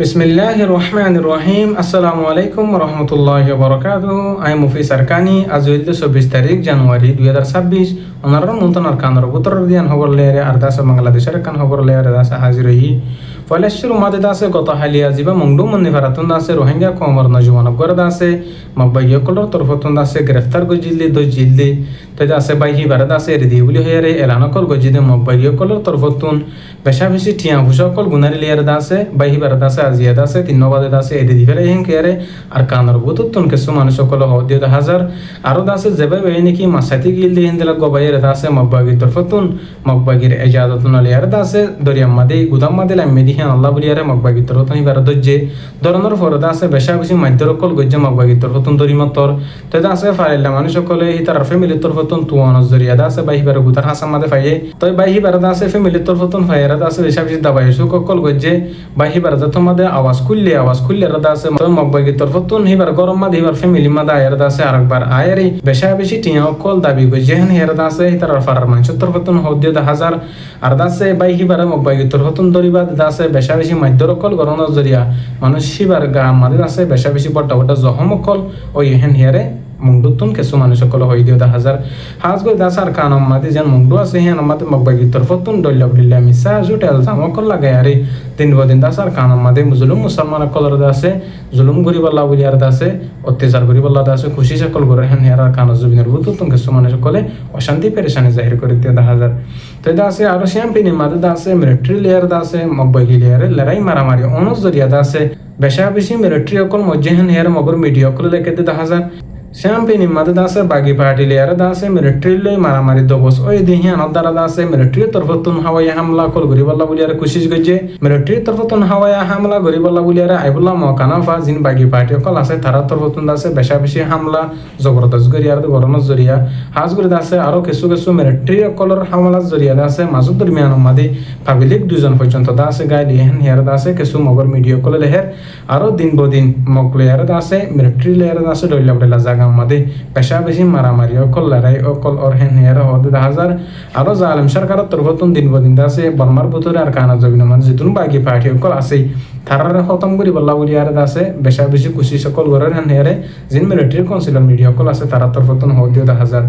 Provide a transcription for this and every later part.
বিসমিল্লাহির রহমানির রহিম। আসসালামু আলাইকুম রহমতুল্লাহি বরকাতুহু। আমি মুফি সারকানি। আজ হইল 24 তারিখ জানুয়ারি 2026। ওনার মন্তনার কানর উত্তর দিয়ান খবর লেয়ারে আরদাসা বাংলাদেশের কান খবর লেয়ারে দাসা হাজির হই। ফলেশ্বর মাদে দাসে গত হালিয়া জিবা মংডু মন্নি ফারাতুন দাসে রোহিঙ্গা কমর নজওয়ান গর দাসে মকবাইয় কলর তরফতুন দাসে গ্রেফতার গজিল্লি দই জিল্লি তো দাসে বাইহি বারে দাসে রেদি বলি হয়ারে এলান কল গজিদে মকবাইয় কলর তরফতুন বেশা বেশি ঠিয়া হুসা কল গুনারি লেয়ারে দাসে বাইহি বারে দাসে আজিয়া দাসে তিন বাদে দাসে এদি ফেলে হিং কেয়ারে আর কানর বুতুন কেসু মানুষ কল হদিয় হাজার আরো দাসে জেবে বেনি কি মাসাতি গিল্লি হিন্দলা গবাইরে দাসে মকবাগি তরফতুন মকবাগির ইজাজতুন লেয়ারে দাসে দরিয়া মাদি গুদাম মাদি লামেদি হ্যাঁ আল্লাহ বলিয়ারে মকবাগি তরফতুন হিবার দজ্জে ধরনের ফরদা আছে বেশা বেশি মাধ্যরকল গজ্জে মকবাগি তরফতুন দরিমতর তো দাসে ফাইলা মানুষ সকলে হিতার ফ্যামিলি তরফতুন তুয়ানজ জরিয়া দাসে বাইহিবার গুতার হাসাম মাদে ফাইয়ে তো বাইহিবার দাসে ফ্যামিলি তরফতুন ফাইরা দাসে বেশা বেশি দাবাই সুকল গজ্জে বাইহিবার যত মাদে আওয়াজ খুললে দাসে মকবাগি তরফতুন হিবার গরম মাদে হিবার ফ্যামিলি মাদে আয়ের দাসে আরেকবার আয়েরি বেশা বেশি টিয়া কল দাবি গজ্জে হেন হের দাসে হিতার ফারার মানুষ তরফতুন হদিয় হাজার আর দাসে বাইহিবার মকবাগি তরফতুন দরিবা দাসে বেশা বেশি মাধ্যরকল গরনের জরিয়া মানুষ হিবার গা মাদে দাসে বেশা বেশি বড় বড় জহমকল ওই হেন হেরে মুংডুতুন কেসু মানুষ সকল হই দিও হাজার হাজ গই দাসার কানম মাদে যেন মুংডু আছে হেন মাদে মকবাগি তরফতুন ডল্লা বলিল্লা মিসা জুটেল জামকল লাগে আরে দিন বদিন দাসার কানম মাদে মুসলিম মুসলমান কলর দাসে জুলুম গরি বল্লা বলি আর দাসে অত্যাচার গরি বল্লা দাসে খুশি সকল গরে হেন হেরা কান জুবিনের বুতুন কেসু মানুষ সকলে অশান্তি পেরেশানি জাহির করে দিও হাজার তো দাসে আরো শ্যাম্পিনি মাদে দাসে মিলিটারি লেয়ার দাসে মকবাগি লেয়ারে লড়াই মারামারি অনুজ জরিয়া দাসে বেশা বেশি মিলিটারি অকল মজ্জে হেন হের মগর মিডিয়া অকল লেকে দে হাজার শ্যাম্পিনি মাদে দাসে বাগি পার্টি লেয়ারে দাসে মিলিটারি লই মারামারি দবস ওই দিহিয়া নদারা দাসে মিলিটারি তরফতুন হাওয়াই হামলা কল গরিবাল্লা বলিয়ারে কুশিস গজে মিলিটারি তরফতুন হাওয়াই হামলা গরিবাল্লা বলিয়ারে আইবুল্লাহ মকানাফা জিন বাগি পার্টি অকল আছে তারা তরফতুন দাসে বেশা বেশি হামলা জবরদস্ত গরিয়ার গরমত জরিয়া হাজ গরি দাসে আরো কিছু কিছু মিলিটারি অকলর হামলা জরিয়া দাসে মাজুদ দরমিয়ান মাদে পাবলিক দুজন পর্যন্ত দাসে গাইলি হেন হেয়ার দাসে কিছু মগর মিডিয়া কল লেহের আরো দিন বদিন মক লেয়ারে দাসে মিলিটারি লেয়ারে দাসে ডইলা বড়লা জাগা মাদে বেশা বেশি মারামারি অকল লড়াই অকল ওর হেন হেয়ার হদে হাজার আরো জালেম সরকারের তরফতুন দিন বদিন দাসে বর্মার বুতরে আর কানা জবিন মানে যেতুন বাকি পার্টি অকল আছে তারার খতম করি বল্লা বলি আর দাসে বেশা বেশি খুশি সকল ঘরের হেন হেয়ারে জিন মিলিটারি কাউন্সিলর মিডিয়া অকল আছে তারা তরফতুন হদিও হাজার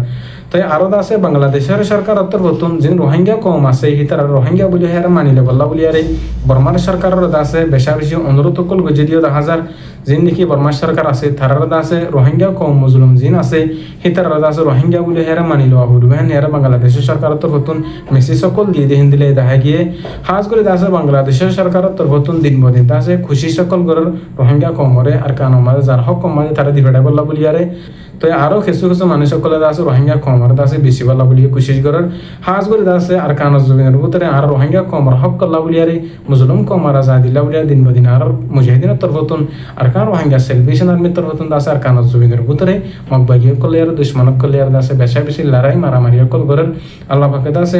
তাই আরো দাসে বাংলাদেশের সরকারের তরফতুন জিন রোহিঙ্গা কম আছে হি তারা রোহিঙ্গা বলি হেয়ার মানিলে বল্লা বলি আরে বর্মার সরকারের দাসে বেশা বেশি অনুরোধ অকল গজে দিও হাজার জিন নাকি বর্মা সরকার আছে তারার দাসে রোহিঙ্গা কম মুসলিম জিন আছে হি তারা দাসে রোহিঙ্গা বলি হেয়ার মানিল আহুরবেন হেয়ার বাংলাদেশের সরকারের তরফতুন মেসেজ সকল দিয়ে দিন দিলে দেখা গিয়ে হাজ করে দাসে বাংলাদেশের সরকারের তরফতুন দিন বদিন দাসে খুশি সকল গরের রোহিঙ্গা কমরে আর কানো মাঝে যার হক কম মাঝে তারা দিবেটা বললা বলি আরে তো আরো কিছু কিছু মানুষ সকলে দাসে রোহিঙ্গা কমর দাসে বেশি বলা বলি কোশিশ করার হাজ করে দাসে আর কানো জমিনের ভিতরে আর রোহিঙ্গা কমর হক করলা বলি আরে মুসলিম কমর আজাদিল্লা বলি দিন বদিন আর মুজাহিদিনের তরফতুন আর কান রোহিঙ্গা সেলভেশন আর্মির তরফতুন দাসে আর কানো জমিনের ভিতরে মকবাগি কলে আর দুশ্মনক কলে আর দাসে বেশা বেশি লড়াই মারামারি কল করেন আল্লাহ পাকে দাসে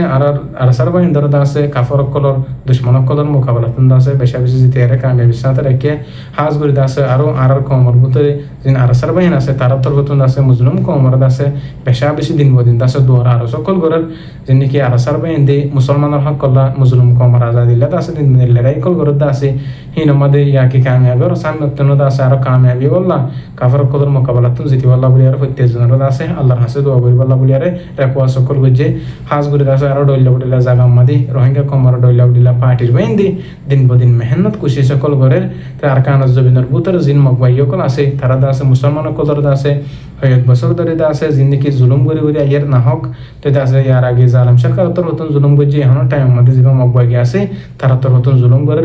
আর সারবাহিন ধরে দাসে কাফর কলর দুশ্মনক কলর মোকাবেলাতুন দাসে বেশা বেশি জিতে আর কামিয়াবি সাথে রেখে হাজ করে দাসে আরো আর কমর ভিতরে যিনি আর সারবাহিন আছে তারা তরফতুন দাসে মুসলিম কমর দাসে বেশা বেশি দিন বদিন দাসে দুয়ার আরো সকল গরের যিনি কি আর সারবাহিন দি মুসলমানের হক কল্লা মুসলিম কমর আজাদিল্লা দাসে দিন লড়াই কল গরের দাসে হিন মাদে ইয়াকি কামিয়াবি আর সামনে দাসে আরো কামিয়াবি বললা কাফর কলর মোকাবেলাতুন জিতি বল্লা বলি আর হত্যেজনের দাসে আল্লাহর হাসে দোয়া করি বল্লা বলি আরে রেকুয়া সকল গজে হাজ করে দাসে আরো ডইলা বডিলা জাগা মাদি রোহিঙ্গা কমর ডইলা বডিলা পার্টির বাইন্দি দিন বদিন মেহনত কুশি সকল গরের আর কান জবিনের বুতর জিন মকবাই সকল আছে তারা দাসে মুসলমান কলর দাসে এক বছর ধরে দাসে জিন্দিগি জুলুম করে করে আইয়ার না হক তো দাসে ইয়ার আগে জালাম সরকার তোর হতন জুলুম গজ্জে এখন টাইম মধ্যে যে মকবাগি আছে তারা তোর হতন জুলুম করে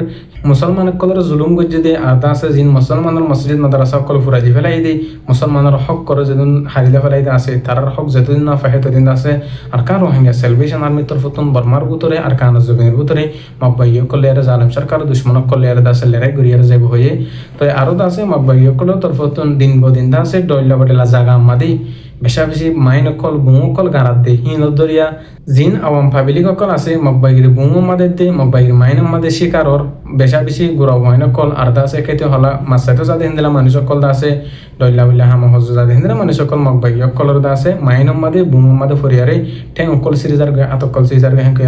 মুসলমান কলর জুলুম গজ্জে দে আর দাসে জিন মুসলমানের মসজিদ মাদ্রাসা সকল ফুরাই দি ফেলাই দেই মুসলমানের হক করে যেদিন হারিলে ফেলাই দে আছে তারার হক যেদিন না ফাহে তদিন আছে আর কান রোহিঙ্গা সেলভেশন আর্মির তরফতুন বর্মার ভিতরে আর কান জমিনের ভিতরে মকবাগি কলে আর জালাম সরকার দুশ্মন কলে আর দাসে লড়াই গড়িয়ার যাব হয়ে তো আরো দাসে মকবাগি কলে তরফতুন দিন বদিন দাসে ডইলা বডেলা জাগা মাদি বেশা বেশি মাইন কল বুঁ কল গারাত দে হিন দরিয়া জিন আওয়াম পাবলিক অকল আছে মকবাগির বুমো মাদের দে মকবাগির মাইন মাদের শিকারর বেশা বেশি গুড়া হইন কল আর্দা আছে খেতে হলা মাসাইতো যাতে হিন্দিলা মানুষ অকল দা আছে দল্লা বিল্লা হাম হজ যাতে হিন্দিলা মানুষ অকল মকবাগি অকলর দা আছে মাইন মাদে বুমো মাদে ফরিয়ারে ঠেং অকল সিরিজার গে আতকল সিরিজার গে হেঁকে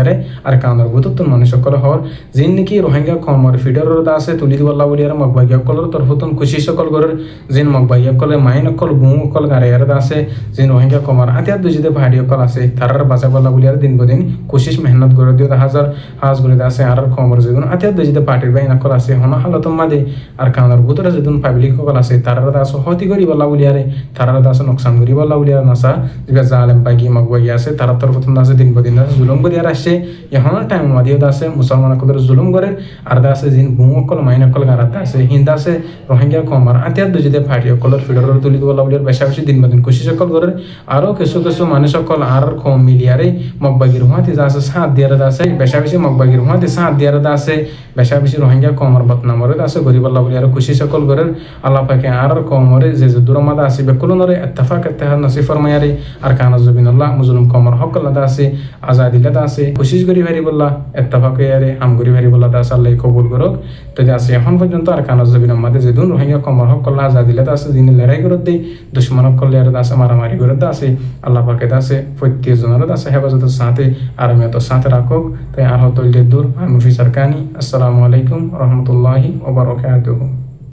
আর কান্দর বুতুতুন মানুষ অকল হর জিন নাকি রোহিঙ্গা কমর ফিডারর দা আছে তুলি দিবল্লা বলিয়ার মকবাগি অকলর তরফতুন খুশি সকল গরের জিন মকবাগি অকলে মাইন অকল বুমো অকল গাড়িয়ার দা আছে জিন রোহিঙ্গা কমর আতিয়ার দুজিতে পাহাড়ি অকল আছে তারার বাঁচা বল্লা বলিয়ার দিন বদিন কোশিশ মেহনত করে দিও হাজার হাজ করে আছে আর খবর যেগুন আতে দজিতে পার্টির বাই নকল আছে হন হালত মাদে আর কানার ভিতরে যেদিন পাবলিক সকল আছে তারা দাস হতি করি বলা বলিয়ারে তারা দাস নোকসান করি বলা বলিয়ার নাসা যে জালেম বাগি মগবাগি আছে তারা তোর প্রথম আছে দিন বদিন আছে জুলুম করিয়ার আসছে এখন টাইম মাদিও আছে মুসলমান কদের জুলুম করে আর আছে জিন বুমকল মাইনকল গারাতে আছে হিন্দা আছে রোহিঙ্গা কমার আতে দজিতে পার্টি সকলের ফিডার তুলি বলা বলিয়ার বেশা বেশি দিন বদিন কোশিশ সকল করে আরো কিছু কিছু মানুষ সকল আর কম মিলিয়ারে মগবাগির হুয়াতে যা আছে সাত দিয়ার আছে বেশা বেশি মগবাগির হুয়াতে সাত দিয়ার আছে বেশা বেশি রোহিঙ্গা কমর বদনামরে আছে গরিব আল্লাহ বলি আর খুশি সকল গরের আল্লাহ পাকে আর কমরে যে যে দুরমাদা আছে বেকুলনরে ইত্তেফাক ইত্তেহাদ নসিব ফরমায়ারে আর কানা জবিনাল্লাহ মুজলুম কমর হক আল্লাহ আছে আজাদি লাদা আছে খুশি গরি ভারি বল্লাহ ইত্তেফাক ইয়ারে হাম গরি ভারি বল্লাহ আছে আল্লাহ কবুল করুক তো আছে এখন পর্যন্ত আর কানা জবিনার মধ্যে যে দুন রোহিঙ্গা কমর হক আল্লাহ আজাদি লাদা আছে যিনি লড়াই করত দেই দুশ্মন হক আল্লাহ আছে মারামারি করত আছে আল্লাহ পাকে আছে প্রত্যেকজনের আছে হেফাজতের সাথে আর আমি তো সাথে রাখুক তাই আর হতো দূর আমি মুফি সরকানি আসসালামু আলাইকুম রহমতুল্লাহি ওয়া বারাকাতুহু।